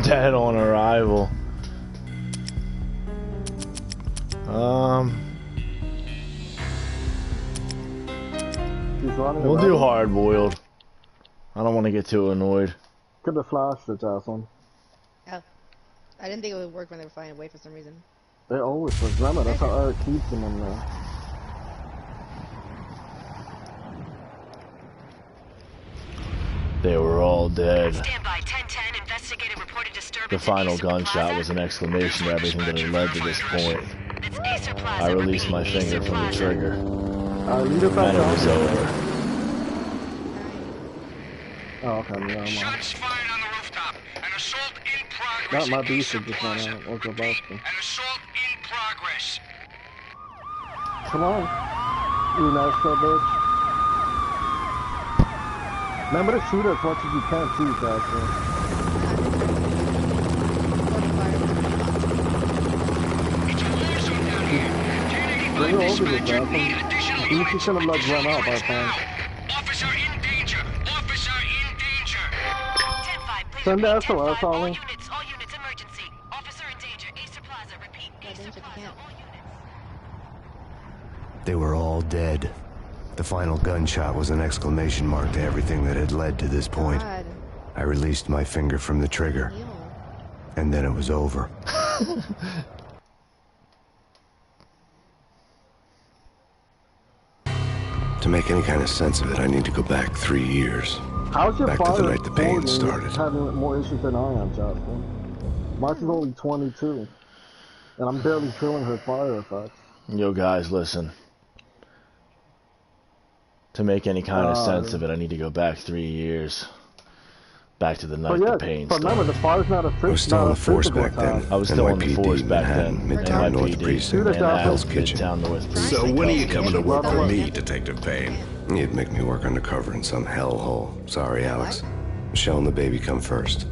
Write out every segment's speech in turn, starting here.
Dead on arrival. We'll do hard boiled. I don't want to get too annoyed. Could have flashed the Jocelyn. Oh. I didn't think it would work when they were flying away for some reason. They always was. Remember, that's how Eric keeps them in there. They were all dead. Standby 1010, investigated reported disturbance. The final gunshot was an exclamation to everything that had led to this point. I released my finger from the trigger. And it was over. Oh, okay, yeah, shots fired on the rooftop. An assault in progress. That might be should just went out. What's about to? An assault in progress. Come on. You natural bitch. Remember to shoot as much as you can too, Jocelyn. Bring her over here, Jocelyn. You should have like run out by the time. Officer in danger. Officer in danger. Send the SOS, Holly. All units, emergency. Officer in danger. Acer Plaza, repeat. Acer Plaza, all units. They were all dead. The final gunshot was an exclamation mark to everything that had led to this point. God. I released my finger from the trigger. Ew. And then it was over. To make any kind of sense of it, I need to go back 3 years. How's your back to the night the Payne started. Having more issues than I am, Jocelyn. Mark is only 22. And I'm barely feeling her fire effects. Yo guys, listen. To make any kind of sense of it, I need to go back 3 years. Back to the night the Payne started. Remember, the fire's not a I was still on the force back then. I was still on the force back then. Midtown North Precinct, and Hell's Kitchen. So when are you coming to work for me, Detective Payne? You'd make me work undercover in some hellhole. Sorry, Alex. Michelle and the baby come first.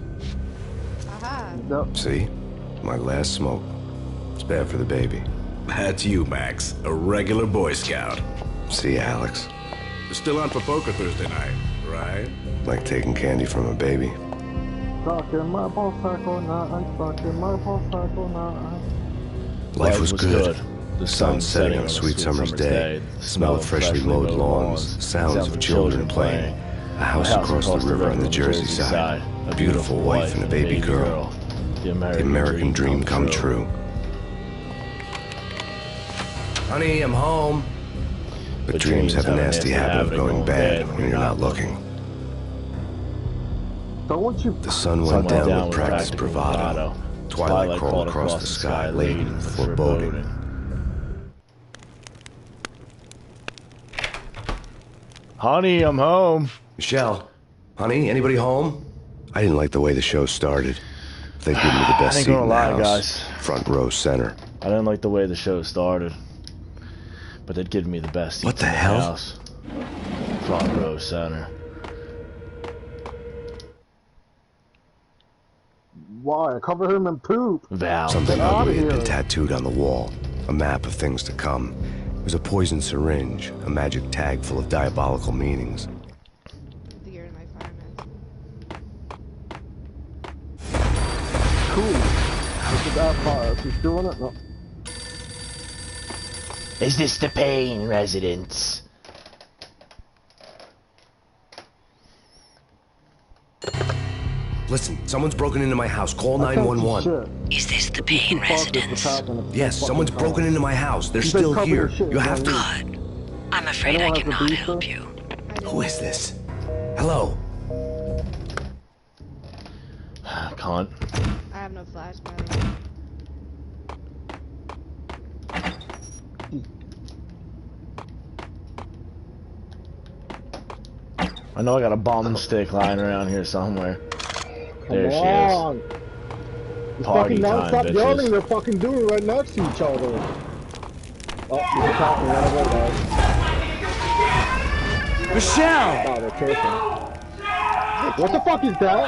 Aha. Yep. See? My last smoke. It's bad for the baby. That's you, Max. A regular Boy Scout. See, Alex? You're still on for poker Thursday night, right? Like taking candy from a baby. Stuck in my ball cycle now, I'm stuck in my ball cycle now. Life was good. The sun setting on a sweet summer's day. The smell of freshly mowed lawns. Sounds of children playing. A house across the river on the Jersey side. A beautiful wife and a baby girl. The American dream come true. Honey, I'm home. But dreams have a nasty habit of going bad when you're not looking. The sun went down with practiced bravado. Twilight crawled across the sky, laden with foreboding. Honey, I'm home. Michelle, honey, anybody home? I didn't like the way the show started. They'd give me the best seat in the house. Guys. Front row center. I didn't like the way the show started. But they'd give me the best seat in the house. Front row center. Why? Cover him in poop. Val. Something ugly had been tattooed on the wall. A map of things to come. It was a poison syringe, a magic tag full of diabolical meanings. Cool. Look at that fire. She's doing it? No. Is this the Payne residence? Listen, someone's broken into my house. Call 911. Is this the Payne residence? Yes, someone's broken into my house. They're still here. You have to... Good. I'm afraid I cannot help you. Who is this? Hello? Can't. I have no flashlight. I know I got a bomb stick lying around here somewhere. There she is. Party time, stop bitches. yelling, they're fucking doing it right next to each other. Oh, she's talking right away, guys. Michelle! Oh, they're kissing. What the fuck is that?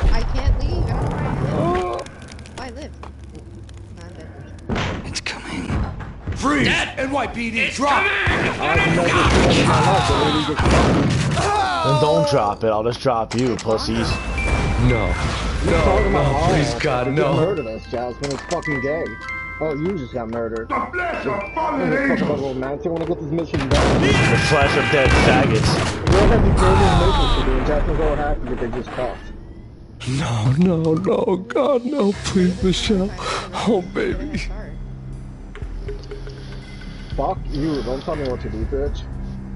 I can't leave. I don't know where I live. It's coming. Freeze! NYPD, drop! I've never seen it in my life, but literally just fucking... Then don't drop it. I'll just drop you, pussies. No. No, please, God, They no. just murdered us, Jasmine. It's fucking gay. Oh, you just got murdered. The flesh of fallen Fucking angels. romantic. I want to get this mission done. The flesh of dead faggots. We don't have these million missions to do, and Jasmine's all happy that they just crossed. No, God, no, please, Michelle. Oh, baby. Fuck you, don't tell me what to do, bitch.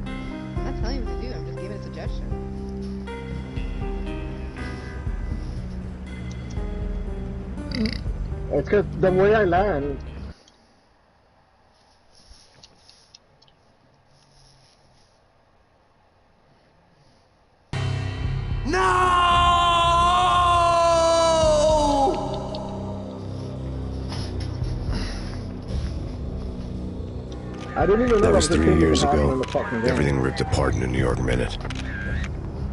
I'm not telling you what to do, I'm just giving a suggestion. It's cause the way I land. I didn't even know That was 3 years ago. in the fucking game. Everything ripped apart in a New York minute.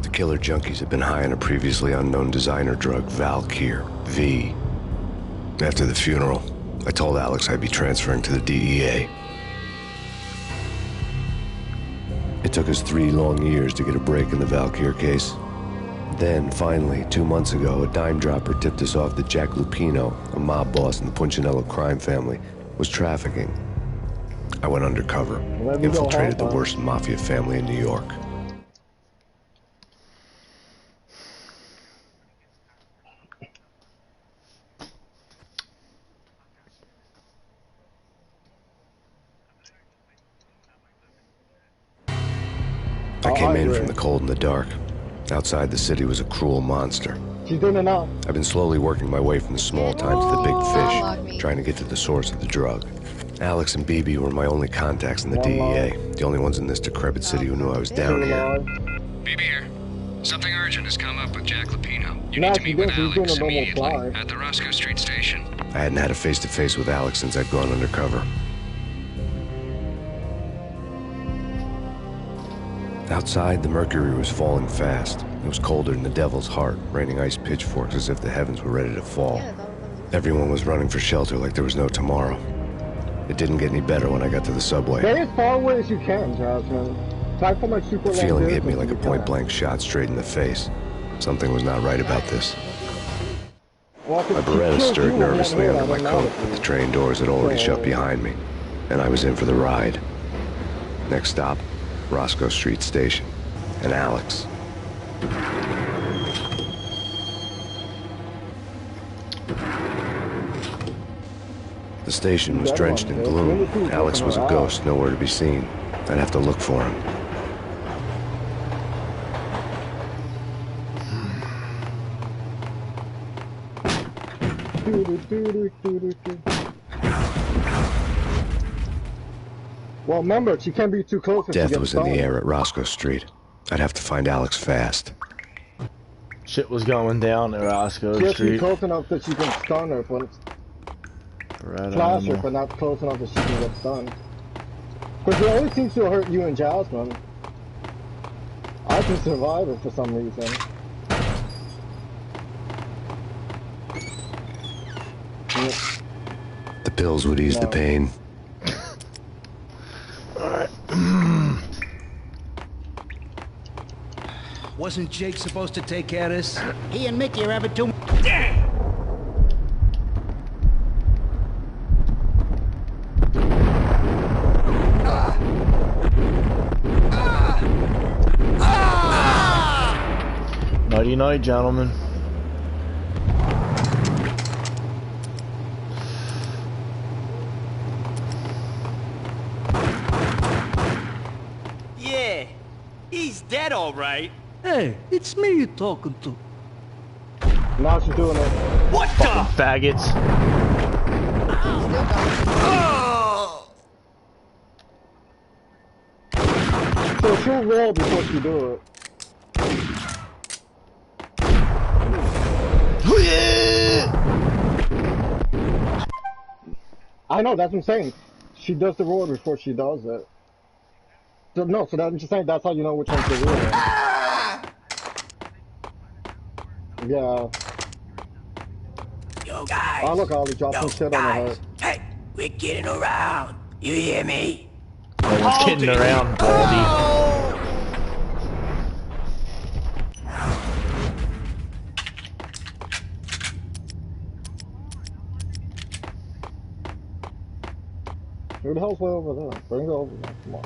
The killer junkies had been high on a previously unknown designer drug, Valkyr, V. After the funeral, I told Alex I'd be transferring to the DEA. It took us 3 long years to get a break in the Valkyr case. Then, finally, 2 months ago, a dime dropper tipped us off that Jack Lupino, a mob boss in the Punchinello crime family, was trafficking. I went undercover, infiltrated the worst mafia family in New York. I came in from the cold and the dark. Outside the city was a cruel monster. She's doing it now. I've been slowly working my way from the small time to the big fish, trying to get to the source of the drug. Alex and BB were my only contacts in the DEA, the only ones in this decrepit city who knew I was down here. BB here. Something urgent has come up with Jack Lupino. You need to meet with Alex immediately at the Roscoe Street station. I hadn't had a face-to-face with Alex since I'd gone undercover. Outside, the mercury was falling fast. It was colder than the devil's heart, raining ice pitchforks as if the heavens were ready to fall. Everyone was running for shelter like there was no tomorrow. It didn't get any better when I got to the subway. Stay as far away as you can, Jasmine. Try for my super The feeling hit me like a point-blank shot straight in the face. Something was not right about this. My Beretta stirred nervously under my coat, but the train doors had already shut behind me, and I was in for the ride. Next stop, Roscoe Street Station, and Alex. The station was drenched in gloom. Alex was a ghost, nowhere to be seen. I'd have to look for him. Well, remember, she can't be too close. Death was in the air at Roscoe Street. I'd have to find Alex fast. Shit was going down at Roscoe She has to Street. be close enough that she can stun her, but flash her, but not close enough that she can get stunned. Because it always seems to hurt you and Jasmine. I can survive it for some reason. The pills would ease the pain. Alright. Wasn't Jake supposed to take care of this? He and Mickey are having too... Nighty night, gentlemen. Yeah, he's dead all right. Hey, it's me you're talking to. Now she's doing it. What Fucking faggots. Oh! So she'll roll before she do it. I know, that's what I'm saying. She does the roll before she does it. So, no, so I'm just saying that's how you know which one's the real one. Yeah. Yo guys. Oh, look, Ollie dropped some shit on her head. Hey, we're getting around. You hear me? No one's kidding around, Baldy. Who the hell's way over there? Bring it over there. Come on.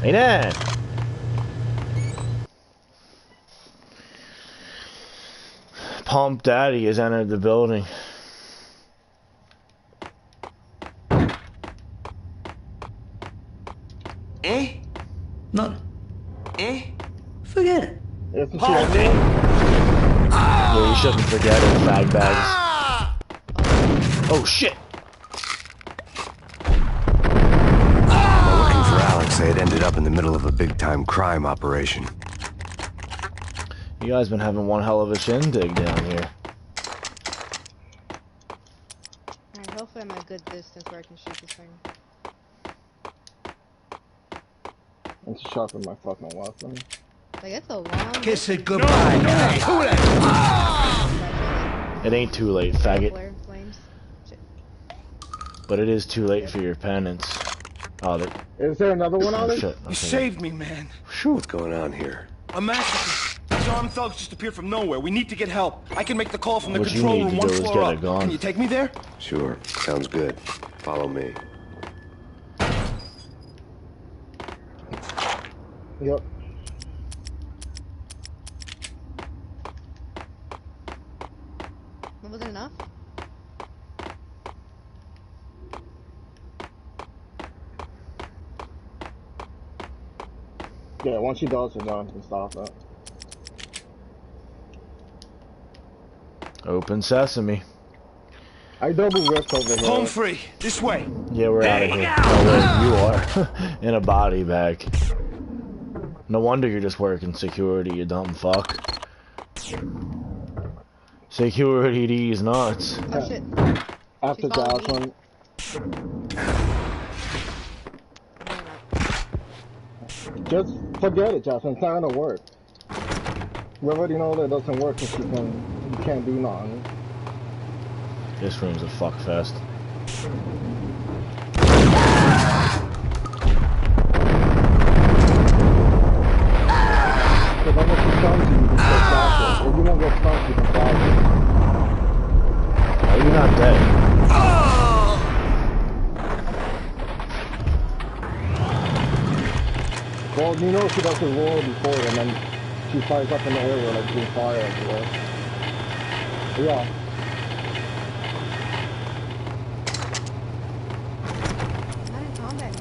Payne! Pump Daddy has entered the building. Eh? Not. Eh? Forget it. Pump it! Yeah, you shouldn't forget it, fag bags. Oh shit! While looking for Alex, they had ended up in the middle of a big-time crime operation. You guys been having one hell of a shindig down here. Alright, hopefully I'm at a good distance where I can shoot this thing. I'm just sharpen my fucking weapon. Like, it's a long... Kiss it goodbye. It ain't too late, faggot. Flare flames. Shit. But it is too late for your penance. Oh, is there another one on it? Shit. You saved me, man. What's going on here? A massacre. These armed thugs just appeared from nowhere. We need to get help. I can make the call from the What you control need room to one do is floor get up. a gun. Can you take me there? Sure, sounds good. Follow me. Yep. That wasn't enough? Yeah, once she does it, no one can stop it. Open sesame. I double ripped over here. Home free. This way. Yeah, we're out of here. Oh, wait, you are. In a body bag. No wonder you're just working security, you dumb fuck. Security these nuts. Oh shit. After Jocelyn. Just forget it, Jocelyn. It's not gonna work. We already know that it doesn't work if you can't do nothing. This room's a fuck fest. Because unless you stun you can still flash it. If you don't get stunned, you can flash it. Are you not dead? Well, you know she does the roar before and then she fires up in the air like doing fire everywhere. Yeah. Not in combat.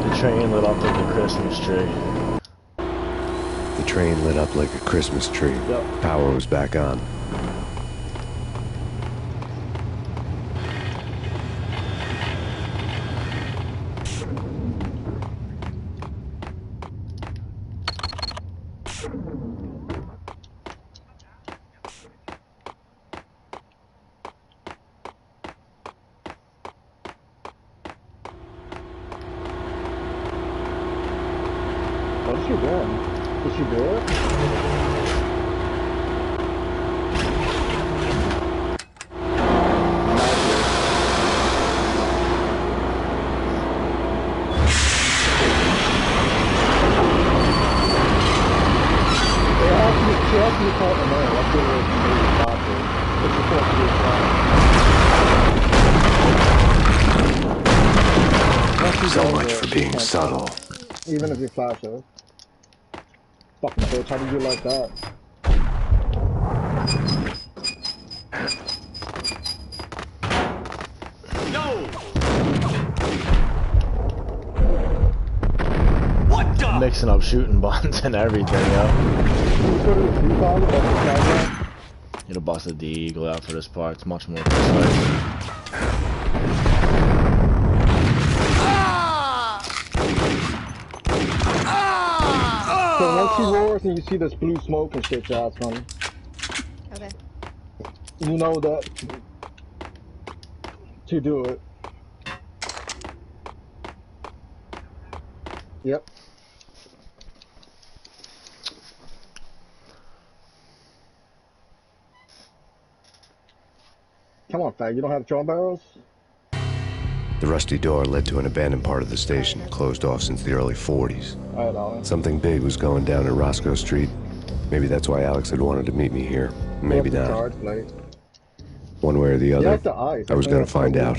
The train lit up like a Christmas tree. The train lit up like a Christmas tree. Yep. Power was back on. What is she doing? Did she do it? She has to be caught in the mail. That's what we're supposed to do. It's supposed to be So much for being subtle. Even if you flash her. Fucking bitch, how do you like that? No! What the? Mixing up shooting buttons and everything, yo. You'd have busted the eagle out for this part. It's much more precise. So once she roars and you see this blue smoke and shit, Jocelyn. Okay. You know that to do it. Yep. Come on, fag. You don't have drone barrels? The rusty door led to an abandoned part of the station, closed off since the early 40s. Alright, Ollie. Something big was going down at Roscoe Street. Maybe that's why Alex had wanted to meet me here. Maybe not. One way or the other, I was going to find out.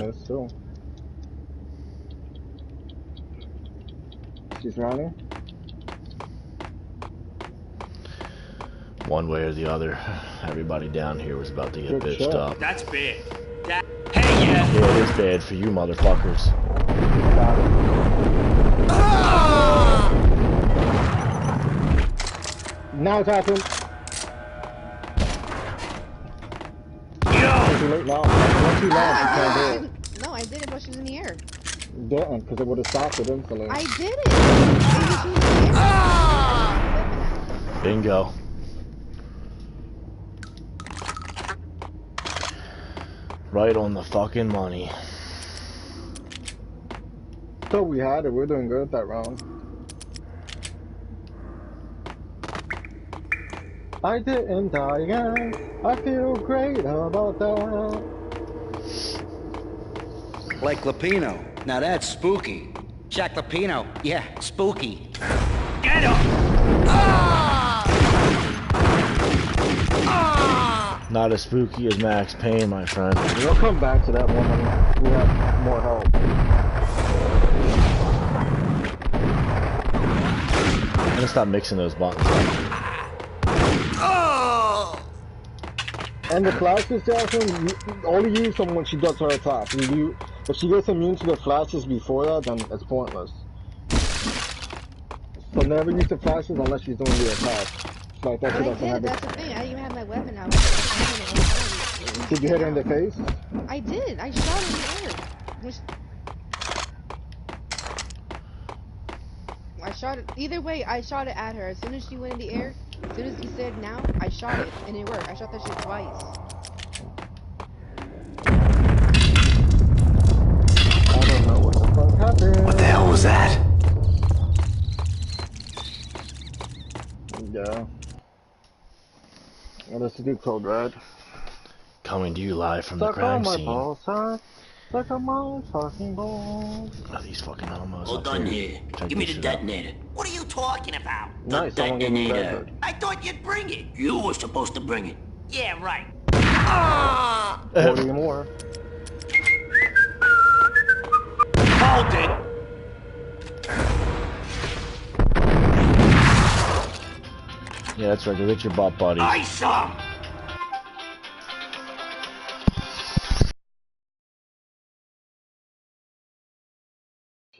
She's running? One way or the other, everybody down here was about to get bitched up. That's bad. Hey, yeah, it is bad for you motherfuckers. Now it's happened. Too late now. Once you land, you can't do it. No, I did it while she was in the air. You didn't, because it would have stopped it instantly. I did it! Bingo. Right on the fucking money. So we had it. We're doing good that round. I didn't die again. I feel great about that. Like Lapino. Now that's spooky. Jack Lapino. Yeah, spooky. Get him! Not as spooky as Max Payne, my friend. We'll come back to that one when we have more help. I'm gonna stop mixing those buttons. And the flashes, Jackson, you only use them when she does her attack. If she gets immune to the flashes before that, then it's pointless. So never use the flashes unless she's doing the attack. Like that, I did, that's the thing. I didn't even have my weapon out. Did you hit her in the face? I did. I shot her in the air. I shot it. Either way, I shot it at her. As soon as she went in the air, as soon as he said now, I shot it, and it worked. I shot that shit twice. I don't know what the fuck happened. What the hell was that? Yeah. Well, let's do Code Red. Coming to you live from the crime scene. Suck on my fucking balls. Oh, these fucking homos. Hold on here. Give me the detonator. What are you talking about? Nice, the detonator. I thought you'd bring it. You were supposed to bring it. Yeah, right. 40 more. Hold it! Yeah, that's right. Go get your butt, buddy. I saw.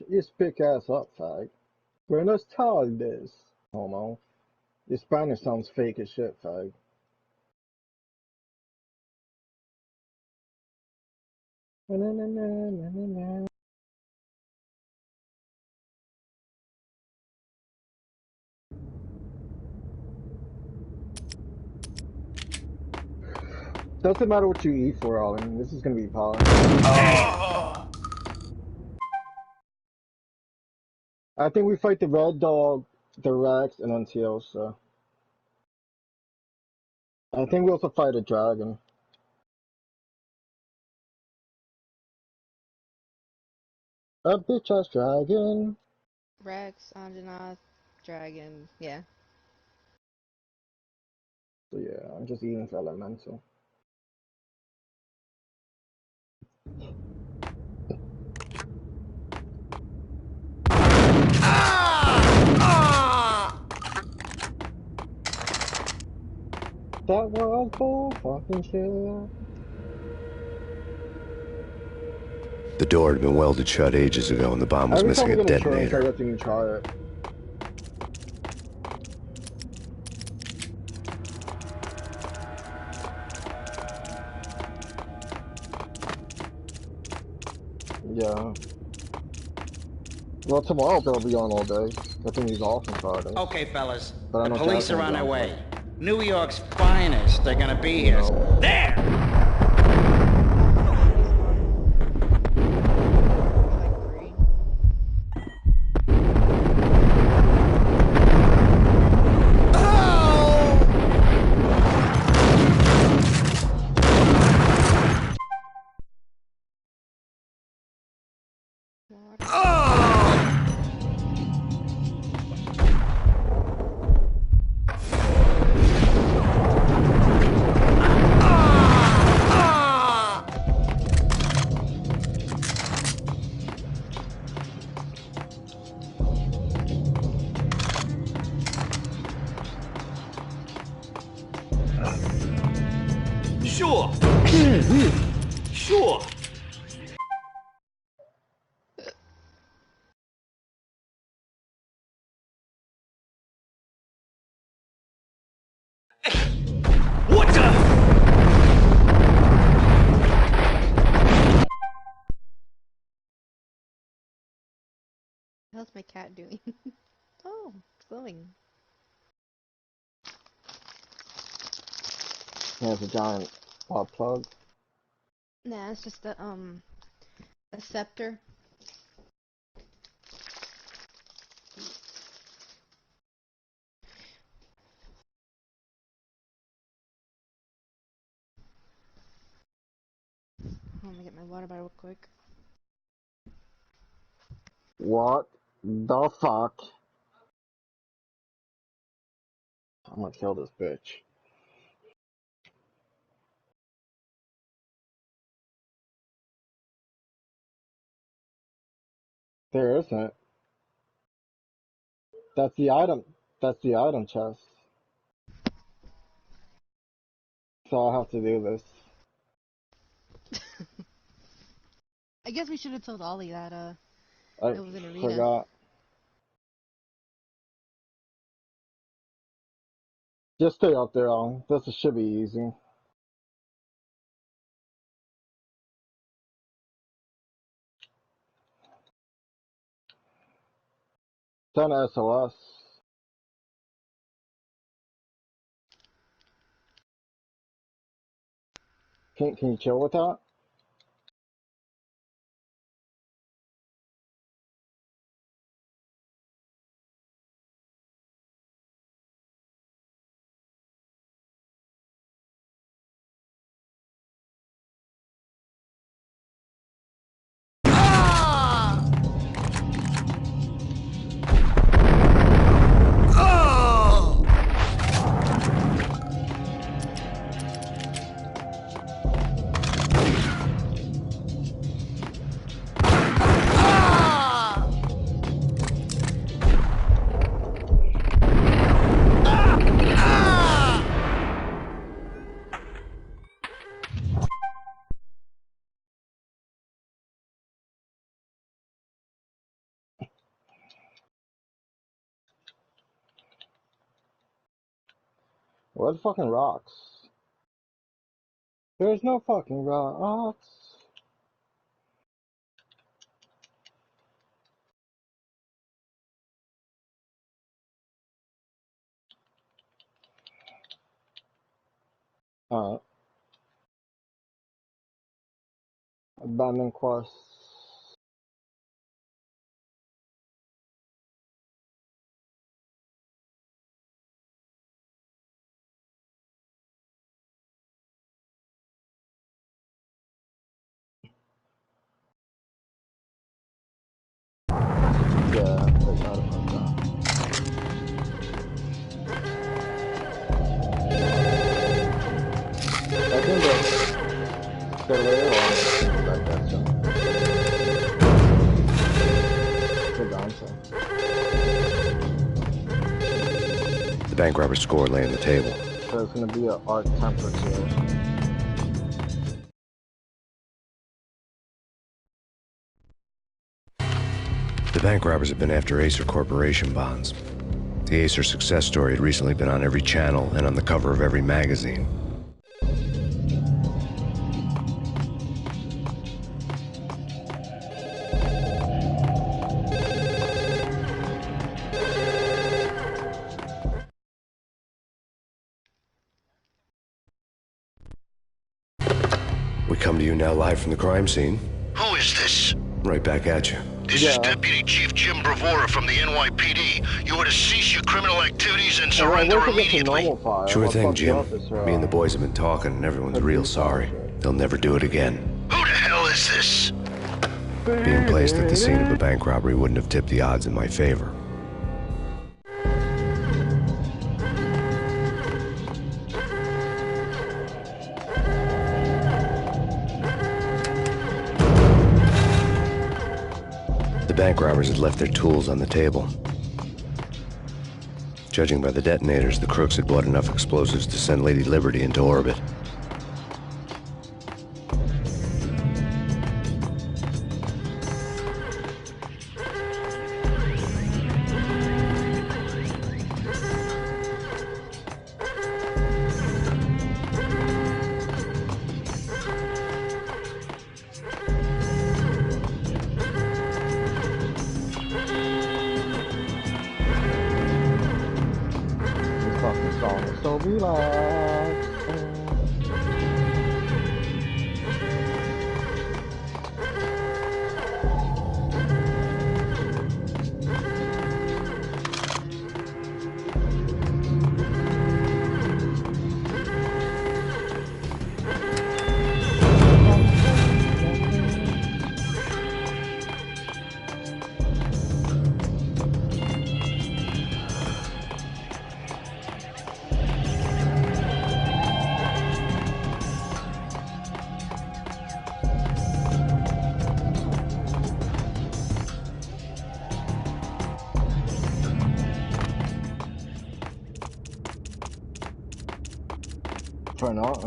You pick ass up, fag. Buenos tardes, homo. Your Spanish sounds fake as shit, fag. Na, na, na, na, na, na. Doesn't matter what you eat for, Alan. This is gonna be power. I think we fight the Red Dog, the Rex, and then Teosa. I think we also fight a dragon. A bitch ass dragon. Rex, Anjanath, dragon, yeah. So yeah, I'm just eating for elemental. That was bull fucking shit. The door had been welded shut ages ago and the bomb was missing a detonator. Every time we try it. Yeah. Well, tomorrow they'll be on all day. I think he's off on Friday. Okay, fellas. The police are on their way. New York's finest. They're gonna be here. No. There! Sure. Sure. What the? How's my cat doing? Oh, glowing. There's a giant pop plug. Nah, it's just a scepter. I'm gonna get my water bottle real quick. What the fuck? I'm gonna kill this bitch. There isn't. That's the item. That's the item chest. So I'll have to do this. I guess we should have told Ollie that I it was an arena. forgot. Just stay up there, Alan. This should be easy. Send SOS. Can you chill with that? Where the fucking rocks? There's no fucking rocks. Alright. Abandoned quest. Yeah, forgot about that. I think they're later on things like that, so. Good answer. The bank robber's score lay on the table. So it's gonna be an art temperature. The bank robbers had been after Acer Corporation bonds. The Acer success story had recently been on every channel and on the cover of every magazine. We come to you now live from the crime scene. Who is this? Right back at you. This is Deputy Chief Jim Bravura from the NYPD. You are to cease your criminal activities and surrender immediately. Sure thing, Jim. Me and the boys have been talking, and everyone's real sorry. They'll never do it again. Who the hell is this? Being placed at the scene of a bank robbery wouldn't have tipped the odds in my favor. The bank robbers had left their tools on the table. Judging by the detonators, the crooks had bought enough explosives to send Lady Liberty into orbit. So relax. Try not.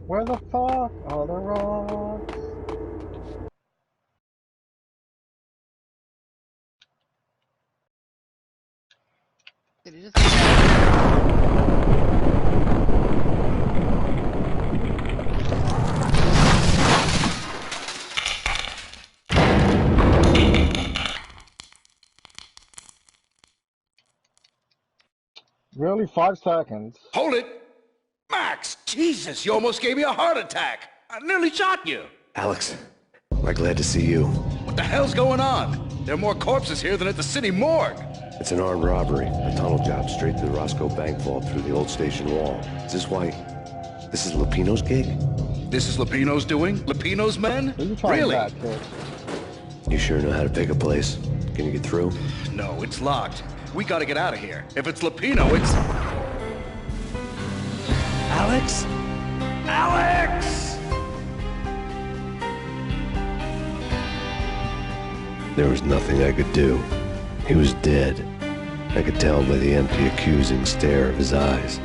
Where the fuck are the rocks? Did it just... Really, 5 seconds. Hold it! Max! Jesus, you almost gave me a heart attack! I nearly shot you! Alex, we're glad to see you. What the hell's going on? There are more corpses here than at the city morgue! It's an armed robbery. A tunnel job straight to the Roscoe Bank vault through the old station wall. Is this why... This is Lupino's gig? This is Lupino's doing? Lupino's men? Really? You sure know how to pick a place. Can you get through? No, it's locked. We gotta get out of here. If it's Lupino, it's... Alex? Alex! There was nothing I could do. He was dead. I could tell by the empty, accusing stare of his eyes.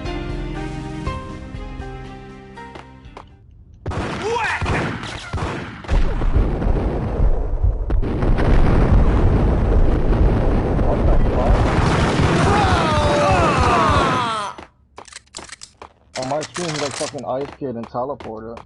On my screen, he like fucking ice kid and teleporter.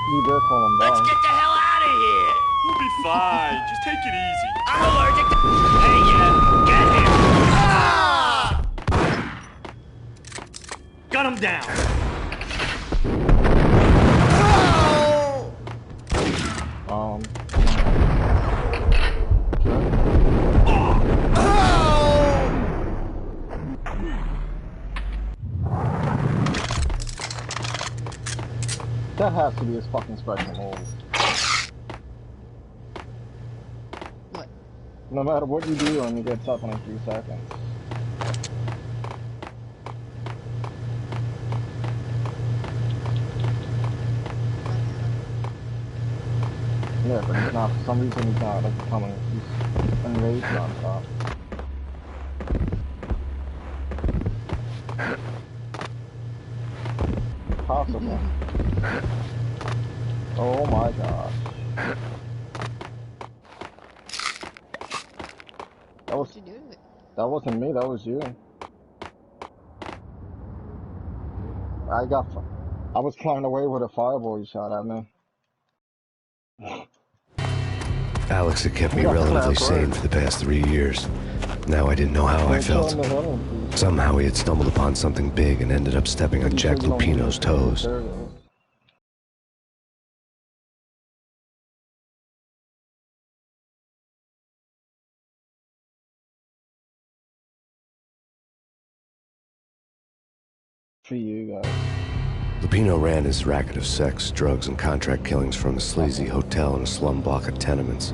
You dare call him down. Let's get the hell out of here! We'll be fine. Just take it easy. I'm allergic to... Hey, get here! Ah! Gun him down! That has to be his fucking special move. What? No matter what you do, he gets up in like 3 seconds. Yeah, but he's not, for some reason he's not, like, coming. He's enraged non-stop. Possible. Oh my gosh. That wasn't me, that was you. I was flying away with a fireball you shot at me. Alex had kept me relatively sane for the past 3 years. Now I didn't know how I felt. Somehow he had stumbled upon something big and ended up stepping on Jack Lupino's toes. For you guys. Lupino ran his racket of sex, drugs, and contract killings from a sleazy hotel in a slum block of tenements.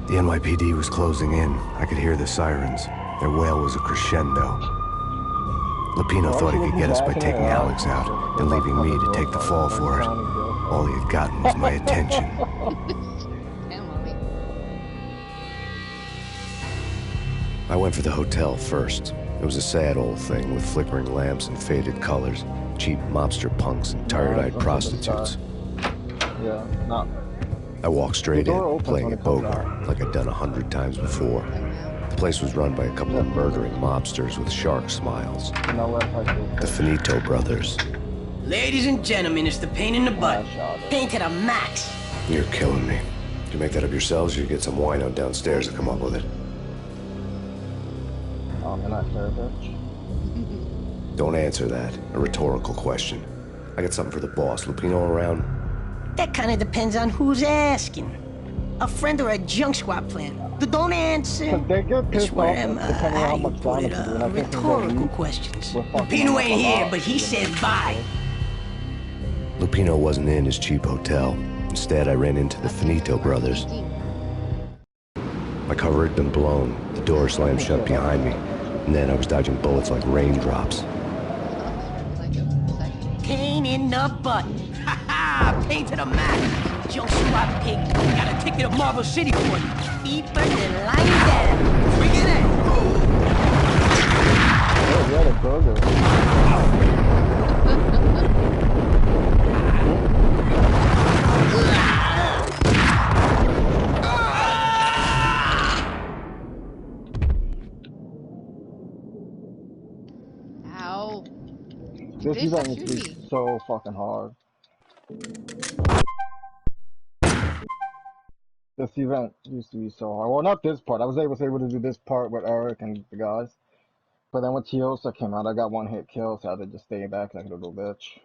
The NYPD was closing in. I could hear the sirens. Their wail was a crescendo. Lupino thought he could get us by taking Alex out and leaving me to take the fall for it. All he had gotten was my attention. I went for the hotel first. It was a sad old thing with flickering lamps and faded colors, cheap mobster punks and tired-eyed prostitutes. Yeah, not. I walked straight in, playing at Bogart, like I'd done 100 times before. The place was run by a couple of murdering mobsters with shark smiles. The Finito brothers. Ladies and gentlemen, it's the Payne in the butt. Payne to the max. You're killing me. Did you make that up yourselves, or you get some wino downstairs to come up with it? You're not fair, bitch. Don't answer that. A rhetorical question. I got something for the boss. Lupino around? That kind of depends on who's asking. A friend or a junk squad plan. Don't answer. It's one of them, how you put it, rhetorical questions. Lupino ain't here, but he said bye. Lupino wasn't in his cheap hotel. Instead, I ran into the Finito brothers. My cover had been blown. The door slammed shut behind me. And then I was dodging bullets like raindrops. Payne in the butt. Ha ha! Payne to the max. Junk squad pig. Got a ticket to Marble City for you. Feet first and line down. Bring it in. Oh, we had a burger. This event used to be so fucking hard. This event used to be so hard. Well, not this part. I was able to do this part with Eric and the guys. But then when Tiosa came out, I got one hit kill, so I had to just stay back like a little bitch.